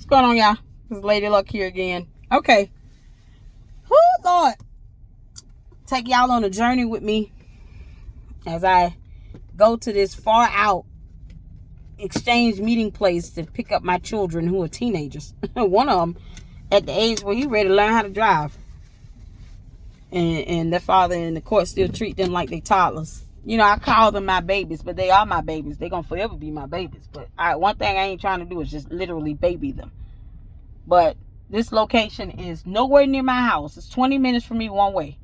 going on, y'all? This is Lady Luck here again. Okay. Who thought? Take y'all on a journey with me as I go to this far out exchange meeting place to pick up my children who are teenagers. One of them at the age where he ready to learn how to drive. And their father in the court still treat them like they toddlers. You know, I call them my babies, but they are my babies. They're going to forever be my babies. But one thing I ain't trying to do is just literally baby them. But this location is nowhere near my house. It's 20 minutes from me one way.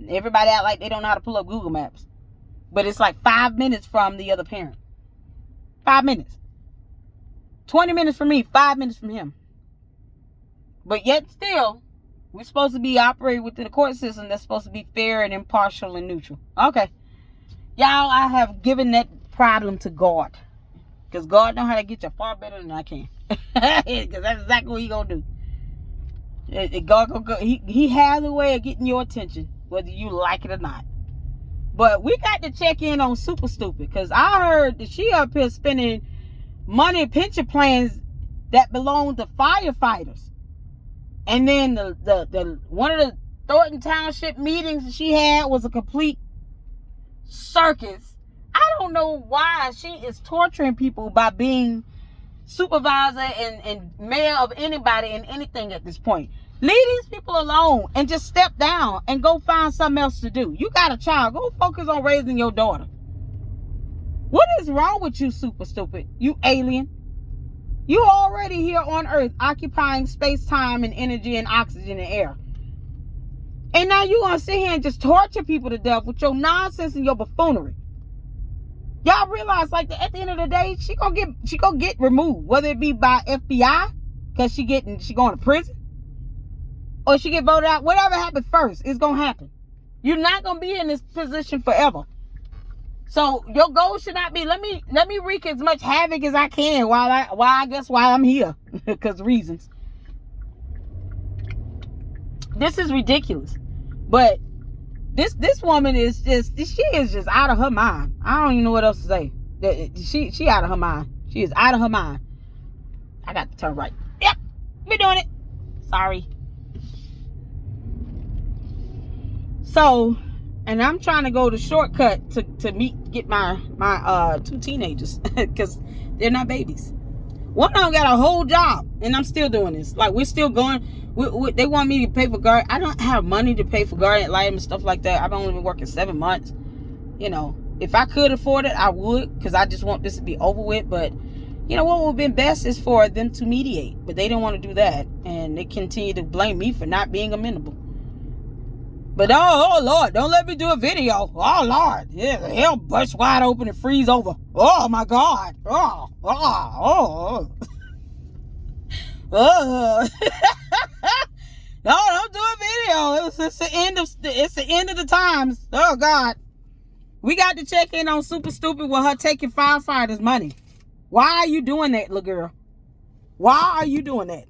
Everybody act like they don't know how to pull up Google Maps. But it's like 5 minutes from the other parent. 5 minutes. 20 minutes from me, 5 minutes from him. But yet still, we're supposed to be operating within the court system that's supposed to be fair and impartial and neutral. Okay. Y'all, I have given that problem to God. Because God knows how to get you far better than I can. Because that's exactly what he going to do. God go, he has a way of getting your attention, whether you like it or not. But we got to check in on Super Stupid. Because I heard that she up here spending money pension plans that belong to firefighters. And then the one of the Thornton Township meetings she had was a complete circus. I don't know why she is torturing people by being supervisor and mayor of anybody and anything at this point. Leave these people alone and just step down and go find something else to do. You got a child. Go focus on raising your daughter. What is wrong with you, Super Stupid? You alien. You already here on Earth occupying space, time, and energy and oxygen and air. And now you gonna sit here and just torture people to death with your nonsense and your buffoonery. Y'all realize, like, at the end of the day, she gonna get removed, whether it be by FBI, because she going to prison, or she get voted out. Whatever happens first is gonna happen. You're not gonna be in this position forever. So your goal should not be let me wreak as much havoc as I can while I'm here, because reasons. This is ridiculous. But this woman is just out of her mind. I don't even know what else to say. She out of her mind. She is out of her mind. I got to turn right. Yep, we're doing it. Sorry. So, and I'm trying to go the shortcut to get my two teenagers because they're not babies. One of them got a whole job, and I'm still doing this. Like, we're still going. They want me to pay for guard. I don't have money to pay for guardian life and stuff like that. I've only been working 7 months. You know, if I could afford it, I would, because I just want this to be over with. But, you know, what would have been best is for them to mediate. But they didn't want to do that, and they continue to blame me for not being amenable. But, oh Lord, don't let me do a video. Oh, Lord. Yeah, the hell burst wide open and freeze over. Oh, my God. Oh. No, don't do a video. It's the end of the times. Oh, God. We got to check in on Super Stupid with her taking firefighters' money. Why are you doing that, little girl? Why are you doing that?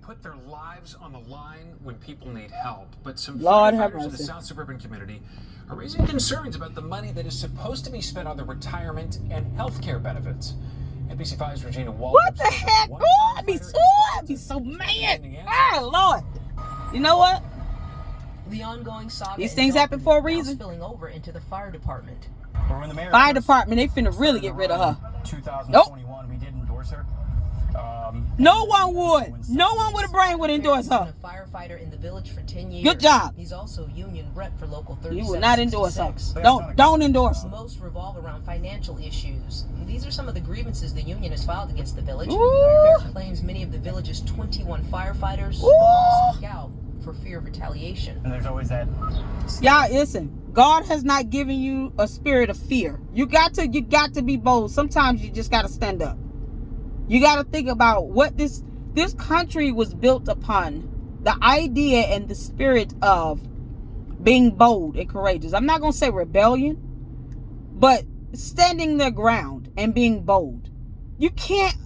Put their lives on the line when people need help, but some Lord firefighters in the South Suburban community are raising concerns about the money that is supposed to be spent on their retirement and health care benefits. NBC5's Regina Wall. What the heck? Oh, I'd be so mad. Oh, Lord. You know what? The ongoing saga. These things happen for a reason. Spilling over into the fire department. Fire department, they finna really get rid of her. 2021, we did endorse her. No one would. No one with a brain would endorse her. A firefighter in the village for 10 years. Good job. He's also union rep for Local 37. You would not endorse her. Don't endorse her. Most revolve around financial issues. These are some of the grievances the union has filed against the village. Fire claims many of the village's 21 firefighters speak out for fear of retaliation. And there's always that. Y'all, listen. God has not given you a spirit of fear. You got to be bold. Sometimes you just got to stand up. You got to think about what this country was built upon. The idea and the spirit of being bold and courageous. I'm not going to say rebellion, but standing their ground and being bold. You can't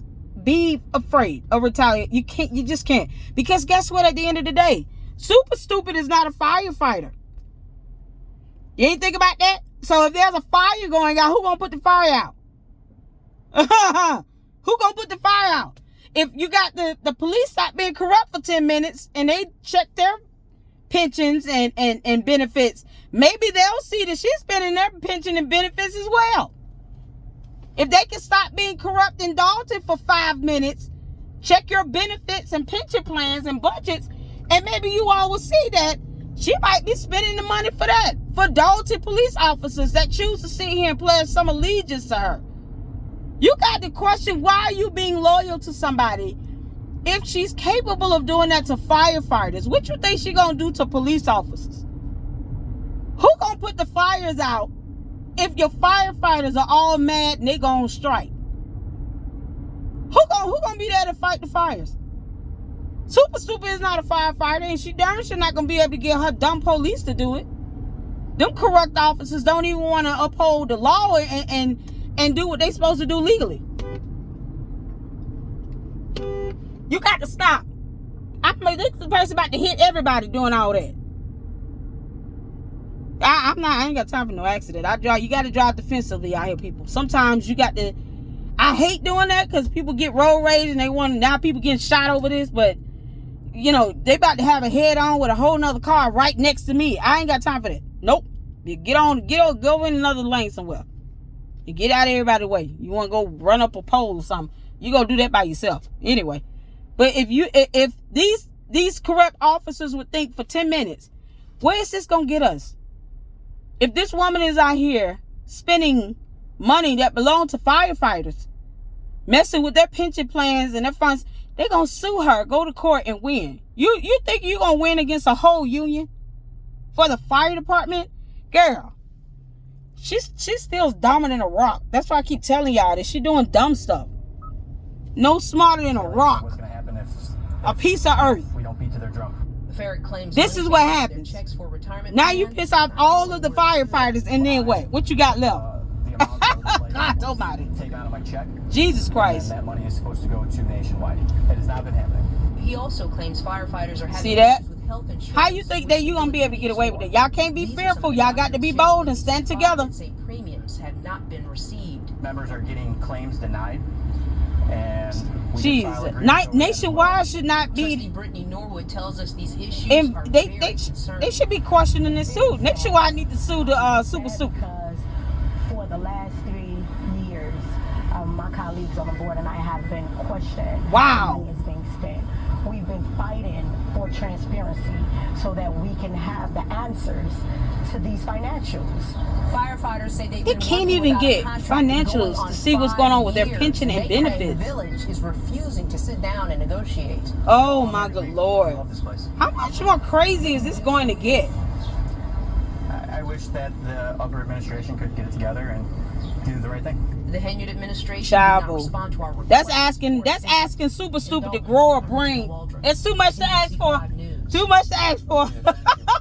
be afraid of retaliation. You just can't. Because guess what, at the end of the day, Super Stupid is not a firefighter. You ain't think about that? So if there's a fire going out, who gonna put the fire out? Who gonna put the fire out? If you got the police stop being corrupt for 10 minutes and they check their pensions and benefits, maybe they'll see that she's spending their pension and benefits as well. If they can stop being corrupt in Dolton for 5 minutes, check your benefits and pension plans and budgets, and maybe you all will see that she might be spending the money for that, for Dolton police officers that choose to sit here and pledge some allegiance to her. You got to question, why are you being loyal to somebody if she's capable of doing that to firefighters? What you think she gonna do to police officers? Who gonna put the fires out if your firefighters are all mad and they go on strike? Who gonna be there to fight the fires? Super Stupid is not a firefighter, and she darn sure not gonna be able to get her dumb police to do it. Them corrupt officers don't even want to uphold the law and do what they supposed to do legally. You got to stop. I mean, this person about to hit everybody doing all that. I ain't got time for no accident. You got to drive defensively out here, people. Sometimes you got to. I hate doing that because people get road rage and now people getting shot over this, but you know, they about to have a head on with a whole nother car right next to me. I ain't got time for that. Nope. Go in another lane somewhere. And get out of everybody's way. You want to go run up a pole or something, you go do that by yourself. Anyway. But if these corrupt officers would think for 10 minutes, where is this going to get us? If this woman is out here spending money that belongs to firefighters, messing with their pension plans and their funds, they're going to sue her, go to court and win. You think you're going to win against a whole union for the fire department? Girl, she's still dumber than a rock. That's why I keep telling y'all that she's doing dumb stuff. No smarter than a rock. What's going to happen if a piece of earth. we don't beat to their drum? The ferret claims This is what happens. checks for retirement Now you plans piss off all of the firefighters, and then what? What you got left? The amount that I would like God almighty. to take out of my check. Jesus And Christ. that money is supposed to go to Nationwide. That has not been happening. He also claims firefighters are having See that? issues with health insurance. How you think that you gonna be able to get away with it? Y'all can't be These are some fearful. of the Y'all got to be documents bold and stand saying together. say premiums have not been received. Members are getting claims denied. And we did file a Jesus. grievance over that as Nationwide well. should not Trustee be. Brittany Norwood tells us these issues And are they very concerning. they should be questioning this too. Nationwide need to sue the Super Super. Because for the last 3 years, my colleagues on the board and I have been questioned. Wow. How money is being spent. We've been fighting for transparency so that we can have the answers to these financials. Firefighters say They can't even get financials to see what's going on with their pension and benefits. The village is refusing to sit down and negotiate. Oh my good I Lord. love this place. How much more crazy is this going to get? I wish that the upper administration could get it together and do the right thing. The Henyard administration did not Chavo. respond to our request. That's asking Super Stupid to grow a brain. It's too much to ask for. Too much to ask for.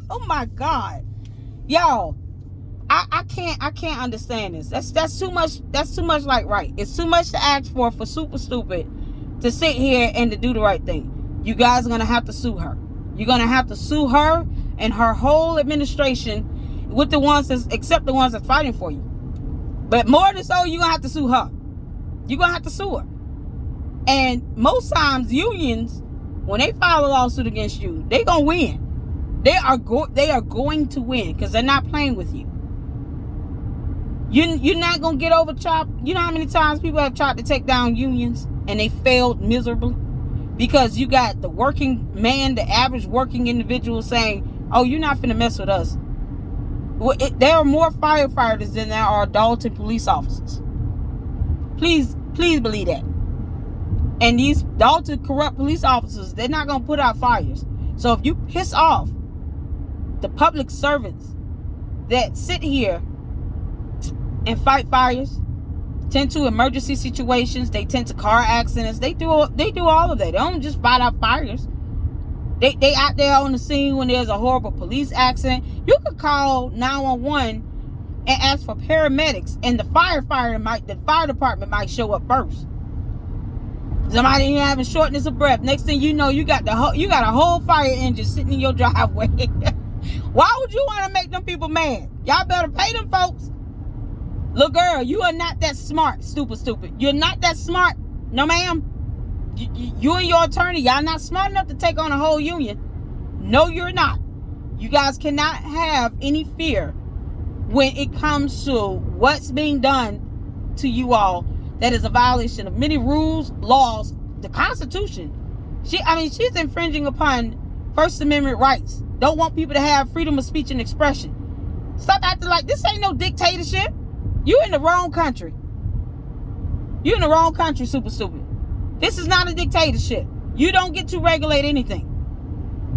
Oh my God. Y'all, I can't understand this. That's too much. That's too much like right. It's too much to ask for Super Stupid to sit here and to do the right thing. You guys are gonna have to sue her. You're gonna have to sue her and her whole administration, with the ones that's, except the ones that's fighting for you. But more than so, you're gonna have to sue her. You're gonna have to sue her. And most times unions, when they file a lawsuit against you, they're gonna win. They are going to win because they're not playing with you. You're not gonna get over chopped. You know how many times people have tried to take down unions and they failed miserably? Because you got the working man, the average working individual saying, oh, you're not finna mess with us. Well, there are more firefighters than there are Dolton police officers. Please believe that. And these Dolton corrupt police officers, they're not gonna put out fires. So if you piss off the public servants that sit here and fight fires, tend to emergency situations, they tend to car accidents, they do all of that. They don't just fight out fires. They out there on the scene when there's a horrible police accident. You could call 911 and ask for paramedics, and the fire department might show up first. Somebody having shortness of breath. Next thing you know, you got a whole fire engine sitting in your driveway. Why would you want to make them people mad? Y'all better pay them folks. Look, girl, you are not that smart, stupid. You're not that smart. No, ma'am. You and your attorney, y'all not smart enough to take on a whole union. No, you're not. You guys cannot have any fear when it comes to what's being done to you all that is a violation of many rules, laws, the Constitution. She's infringing upon First Amendment rights. Don't want people to have freedom of speech and expression. Stop acting like this ain't no dictatorship. You in the wrong country. You in the wrong country, stupid. This is not a dictatorship. You don't get to regulate anything.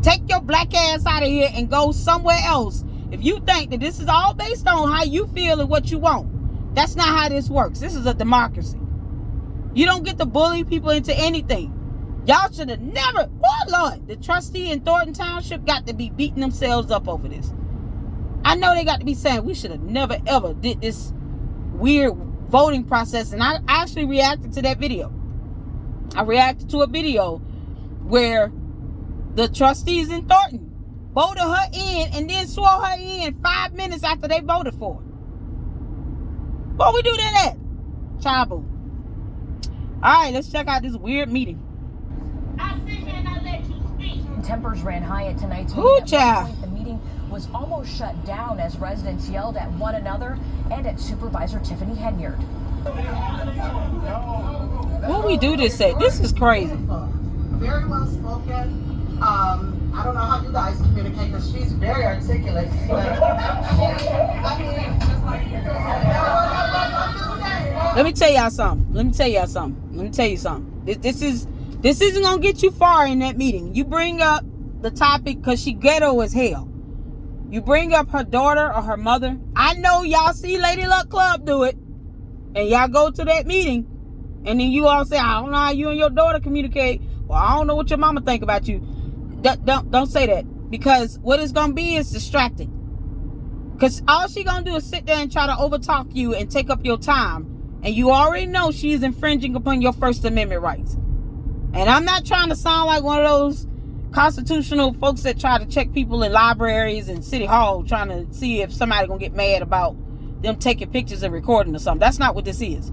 Take your black ass out of here and go somewhere else. If you think that this is all based on how you feel and what you want, that's not how this works. This is a democracy. You don't get to bully people into anything. Y'all should have never, oh Lord, the trustee in Thornton Township got to be beating themselves up over this. I know they got to be saying we should have never ever did this weird voting process. And I actually reacted to that video. I reacted to a video where the trustees in Thornton voted her in and then swore her in 5 minutes after they voted for her. What we do that at? Child boo. Alright, let's check out this weird meeting. I sit here and I let you speak. Tempers ran high at tonight's Ooh, meeting. At one child. point, the meeting was almost shut down as residents yelled at one another and at Supervisor Tiffany Henyard. What we do this at? This is crazy. Very well spoken. I don't know how you guys communicate, because she's very articulate. Let me tell y'all something. This isn't gonna get you far in that meeting. You bring up the topic because she ghetto as hell. You bring up her daughter or her mother. I know y'all see Lady Luck Club do it, and y'all go to that meeting, and then you all say, I don't know how you and your daughter communicate. Well, I don't know what your mama think about you. Don't say that, because what it's gonna be is distracting. Because all she gonna do is sit there and try to overtalk you and take up your time, and you already know she's infringing upon your First Amendment rights. And I'm not trying to sound like one of those constitutional folks that try to check people in libraries and city hall, trying to see if somebody gonna get mad about them taking pictures and recording or something. That's not what this is.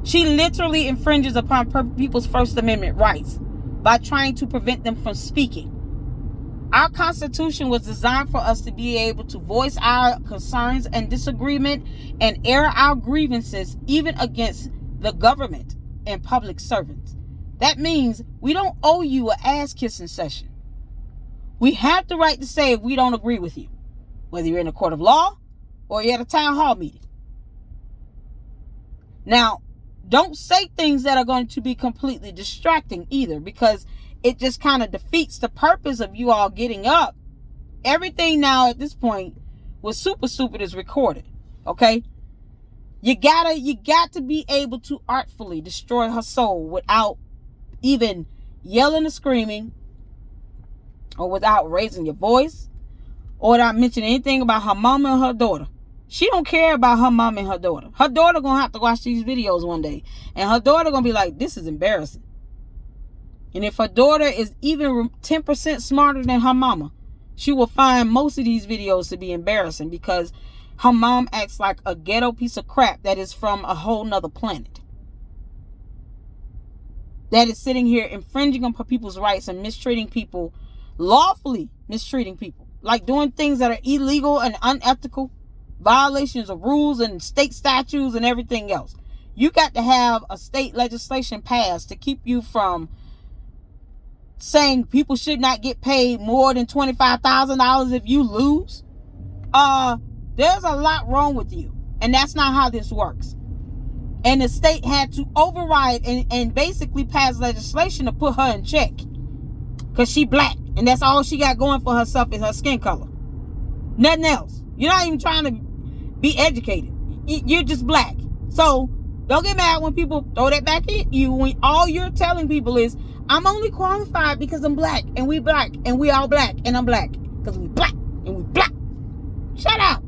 She literally infringes upon people's First Amendment rights by trying to prevent them from speaking. Our Constitution was designed for us to be able to voice our concerns and disagreement and air our grievances even against the government and public servants. That means we don't owe you an ass-kissing session. We have the right to say if we don't agree with you, whether you're in a court of law or you're at a town hall meeting. Now, don't say things that are going to be completely distracting either, because it just kind of defeats the purpose of you all getting up. Everything now at this point with Super Stupid is recorded. Okay? You got to be able to artfully destroy her soul without even yelling or screaming, or without raising your voice, or without mentioning anything about her mama and her daughter. She don't care about her mom and her daughter. Her daughter gonna have to watch these videos one day, and her daughter gonna be like, this is embarrassing. And if her daughter is even 10% smarter than her mama, she will find most of these videos to be embarrassing, because her mom acts like a ghetto piece of crap that is from a whole nother planet, that is sitting here infringing on people's rights and mistreating people, lawfully mistreating people, like doing things that are illegal and unethical, violations of rules and state statutes and everything else. You got to have a state legislation passed to keep you from saying people should not get paid more than $25,000 if you lose. There's a lot wrong with you, and that's not how this works. And the state had to override and basically pass legislation to put her in check, because she black, and that's all she got going for herself is her skin color. Nothing else. You're not even trying to be educated. You're just black. So don't get mad when people throw that back at you, when all you're telling people is, I'm only qualified because I'm black, and we black, and we all black, and I'm black because we black, and we black. Shut up.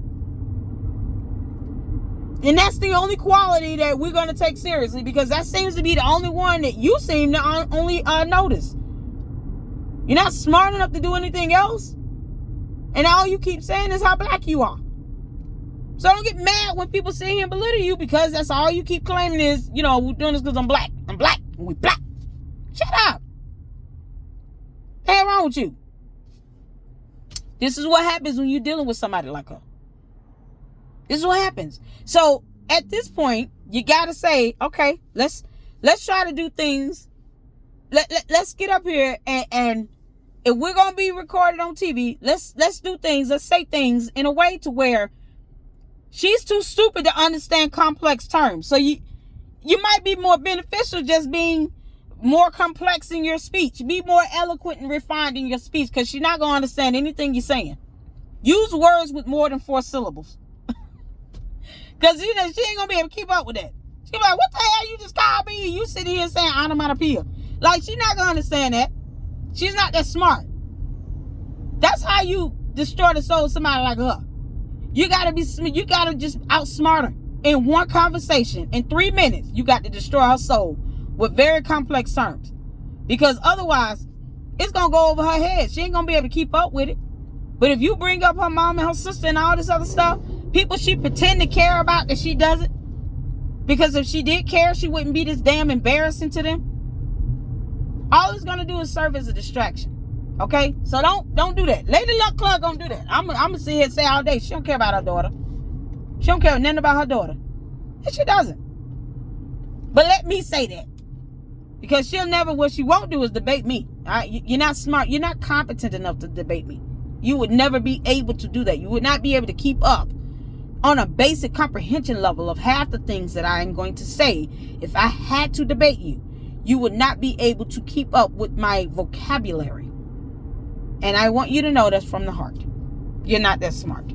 And that's the only quality that we're going to take seriously, because that seems to be the only one that you seem to only notice. You're not smart enough to do anything else, and all you keep saying is how black you are. So don't get mad when people sit here and belittle you because that's all you keep claiming is, you know, we're doing this because I'm black. I'm black. And we black. Shut up. What's wrong with you? This is what happens when you're dealing with somebody like her. This is what happens. So at this point, you gotta say, okay, let's try to do things. Let's get up here and if we're gonna be recorded on TV, let's do things. Let's say things in a way to where she's too stupid to understand complex terms. So you might be more beneficial just being more complex in your speech. Be more eloquent and refined in your speech because she's not going to understand anything you're saying. Use words with more than 4 syllables. Because, you know, she ain't going to be able to keep up with that. She'll be like, what the hell you just called me? You sit here saying onomatopoeia. Like, she's not going to understand that. She's not that smart. That's how you destroy the soul of somebody like her. You gotta just outsmart her in one conversation. In 3 minutes, you got to destroy her soul with very complex terms. Because otherwise, it's gonna go over her head. She ain't gonna be able to keep up with it. But if you bring up her mom and her sister and all this other stuff, people she pretend to care about that she doesn't. Because if she did care, she wouldn't be this damn embarrassing to them. All it's gonna do is serve as a distraction. Okay, so don't do that. Lady Luck Club gonna do that. I'm gonna sit here and say all day she don't care about her daughter. She don't care nothing about her daughter, and she doesn't. But let me say that because she'll never. What she won't do is debate me. You're not smart. You're not competent enough to debate me. You would never be able to do that. You would not be able to keep up on a basic comprehension level of half the things that I am going to say. If I had to debate you, you would not be able to keep up with my vocabulary. And I want you to know that's from the heart. You're not that smart.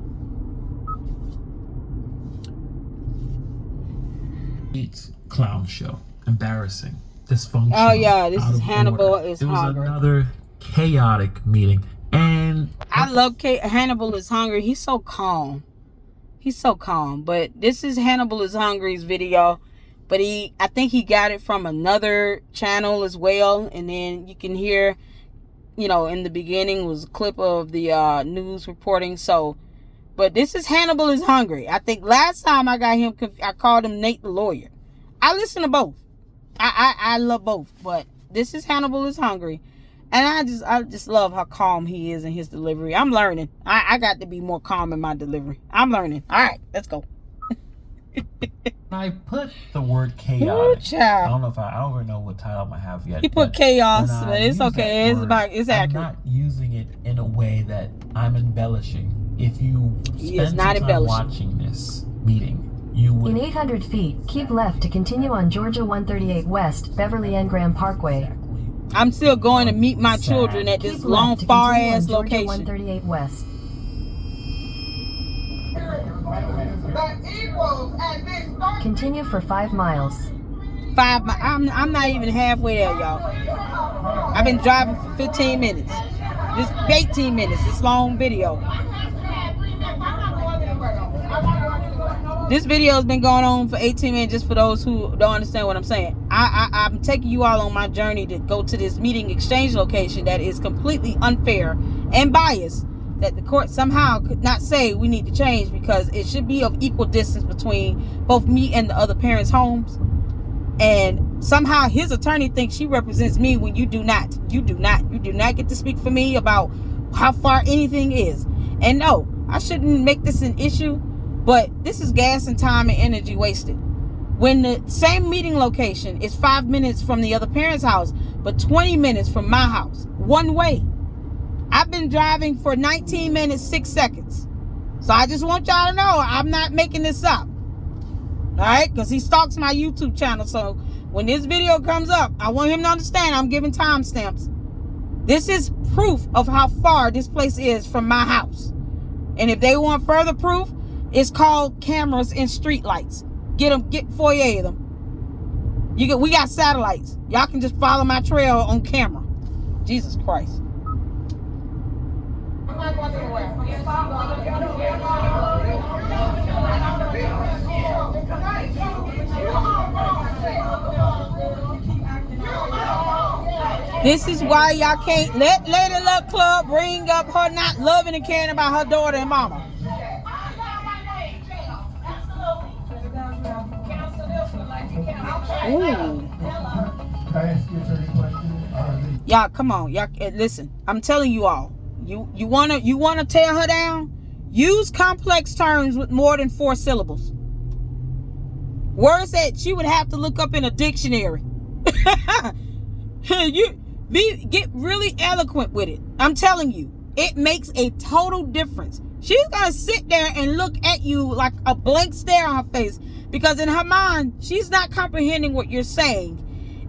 Clown show. Embarrassing. Dysfunctional. Oh yeah, this is Hannibal is hungry. It was another chaotic meeting. And I love Hannibal is hungry. He's so calm. He's so calm. But this is Hannibal is hungry's video. But I think he got it from another channel as well. And then you can hear, you know, in the beginning was a clip of the news reporting. So, but this is Hannibal is hungry. I think last time I got him, I called him Nate the lawyer. I listen to both. I love both. But this is Hannibal is hungry. And I just love how calm he is in his delivery. I'm learning. I got to be more calm in my delivery. I'm learning. All right, let's go. I put the word chaotic. Ooh, I don't even know what title I have yet. He put chaos, but it's okay. It's accurate. I'm not using it in a way that I'm embellishing. If you spend some time watching this meeting, you would. In 800 feet, keep left to continue on Georgia 138 West, Beverly and Graham Parkway. I'm still going to meet my children at this long, far-ass location. 138 West. Continue for 5 miles. 5 miles. I'm not even halfway there, y'all. I've been driving for 15 minutes. This 18 minutes. This long video. This video has been going on for 18 minutes just for those who don't understand what I'm saying. I'm taking you all on my journey to go to this meeting exchange location that is completely unfair and biased, that the court somehow could not say we need to change because it should be of equal distance between both me and the other parents' homes. And somehow his attorney thinks she represents me when you do not. You do not. You do not get to speak for me about how far anything is. And no, I shouldn't make this an issue, but this is gas and time and energy wasted. When the same meeting location is 5 minutes from the other parent's house, but 20 minutes from my house, one way. I've been driving for 19 minutes, 6 seconds. So I just want y'all to know I'm not making this up. All right? Because he stalks my YouTube channel. So when this video comes up, I want him to understand I'm giving timestamps. This is proof of how far this place is from my house. And if they want further proof, it's called cameras and street lights. Get 48 of them. We got satellites. Y'all can just follow my trail on camera. Jesus Christ. This is why y'all can't let Lady Luck Club bring up her not loving and caring about her daughter and mama. Ooh. Y'all, come on. Y'all, listen. I'm telling you all. You wanna tear her down? Use complex terms with more than 4 syllables. Words that she would have to look up in a dictionary. Get really eloquent with it. I'm telling you, it makes a total difference. She's gonna sit there and look at you like a blank stare on her face, because in her mind, she's not comprehending what you're saying.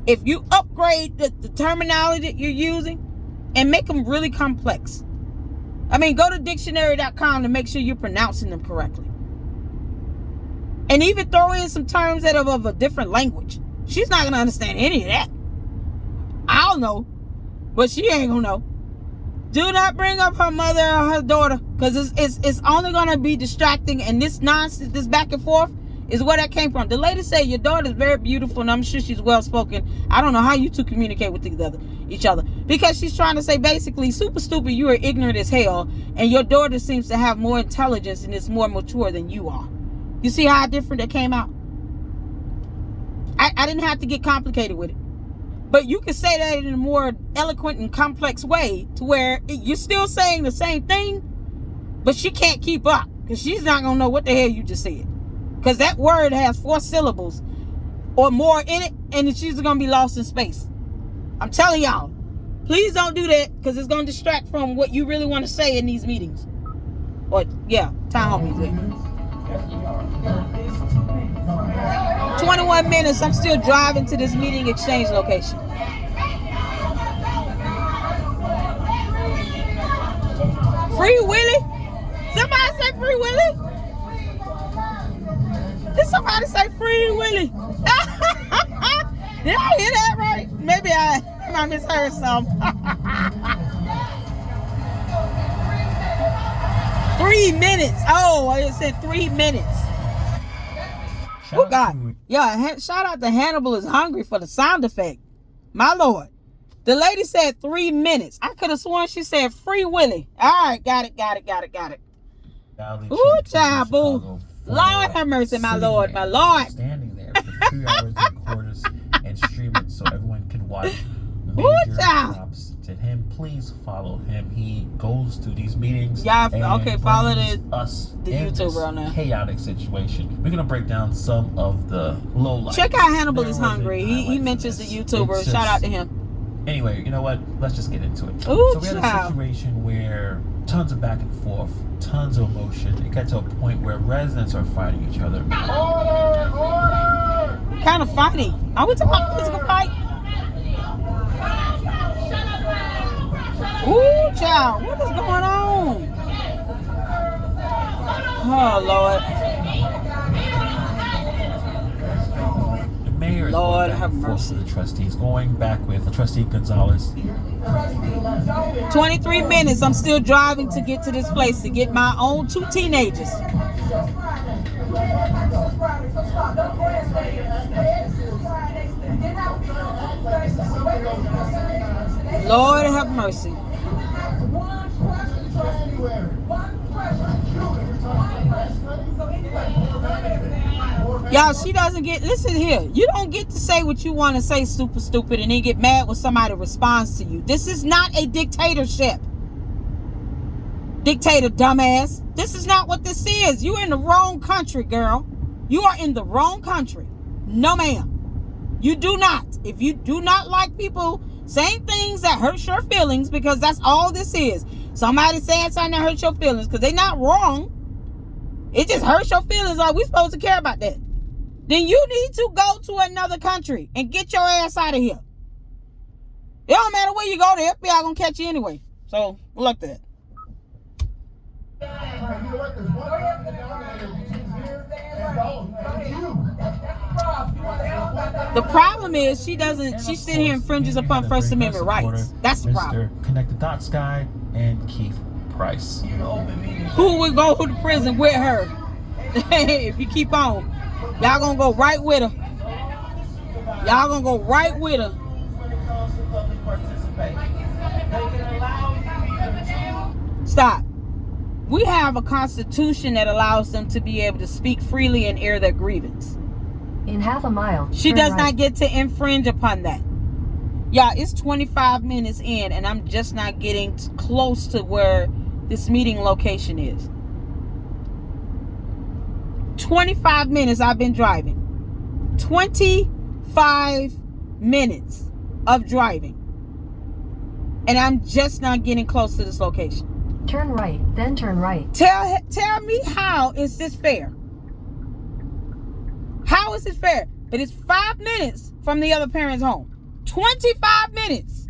If you upgrade the terminology that you're using and make them really complex. I mean, go to dictionary.com to make sure you're pronouncing them correctly. And even throw in some terms that are of a different language. She's not going to understand any of that. I'll know, but she ain't going to know. Do not bring up her mother or her daughter, because it's only going to be distracting, and this nonsense, this back and forth, is where that came from. The lady said your daughter is very beautiful, and I'm sure she's well spoken. I don't know how you two communicate with each other, because she's trying to say basically, super stupid, you are ignorant as hell, and your daughter seems to have more intelligence and is more mature than you are. You see how different that came out? I didn't have to get complicated with it, but you can say that in a more eloquent and complex way to where you're still saying the same thing, but she can't keep up, because she's not gonna know what the hell you just said. Because that word has 4 syllables or more in it, and she's going to be lost in space. I'm telling y'all, please don't do that, because it's going to distract from what you really want to say in these meetings. Or, yeah, town hall music. 21 minutes, I'm still driving to this meeting exchange location. Free Willie? Somebody say Free Willie? Did somebody say Free Willie? Did I hear that right? Maybe I misheard some. 3 minutes. Oh, I said 3 minutes. Oh, God. Yeah, shout out to Hannibal is hungry for the sound effect. My Lord. The lady said 3 minutes. I could have sworn she said Free Willie. All right, got it. Ooh, child, boo. Lord have mercy, my Lord, my Lord. Standing there for 2 hours and quarters and stream it so everyone can watch. Major props to him. Please follow him. He goes to these meetings. Yeah, okay, follow us the YouTuber on there. Chaotic situation. We're gonna break down some of the lowlights. Check out Hannibal is hungry. He mentions the YouTuber. Shout out to him. Anyway, you know what? Let's just get into it. Ooh, so we had a situation where tons of back and forth, tons of emotion. It got to a point where residents are fighting each other. Order! Kind of fighting. Are we talking about physical fight? Ooh, child, what is going on? Oh, Lord. The mayor is Lord have mercy. The trustees going back with Trustee Gonzalez. 23 minutes. I'm still driving to get to this place to get my own 2 teenagers. Lord have mercy. Y'all, she doesn't get, listen here, you don't get to say what you want to say, super stupid, and then get mad when somebody responds to you. This is not a dictatorship. Dictator, dumbass. This is not what this is. You're in the wrong country, girl. You are in the wrong country. No, ma'am. You do not. If you do not like people saying things that hurt your feelings, because that's all this is. Somebody saying something that hurts your feelings, because they're not wrong. It just hurts your feelings. Are we supposed to care about that? Then you need to go to another country and get your ass out of here. It don't matter where you go, the FBI gonna catch you anyway. So, look at that. The problem is she's sitting here infringes upon First Amendment rights. That's the problem. Mr. Connect the Dots guy and Keith Price. Who would go to prison with her? If you keep on, y'all gonna go right with her. Y'all gonna go right with her. Stop. We have a constitution that allows them to be able to speak freely and air their grievance. In half a mile, She turn does right. not get to infringe upon that. Yeah, it's 25 minutes in, and I'm just not getting close to where this meeting location is. 25 minutes I've been driving. 25 minutes of driving. And I'm just not getting close to this location. Turn right, then turn right. Tell me, how is this fair? How is it fair? But it's 5 minutes from the other parent's home. 25 minutes.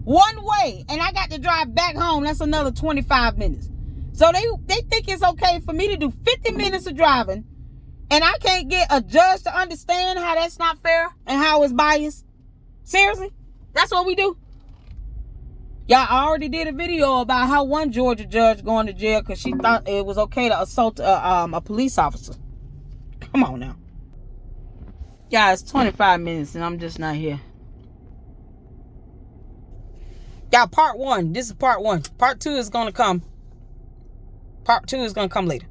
One way. And I got to drive back home. That's another 25 minutes. So they think it's okay for me to do 50 minutes of driving, and I can't get a judge to understand how that's not fair and how it's biased. Seriously? That's what we do? Y'all, I already did a video about how one Georgia judge going to jail because she thought it was okay to assault a police officer. Come on now. Yeah, it's 25 minutes and I'm just not here. Yeah, part one. This is part one. Part two is going to come. Part two is going to come later.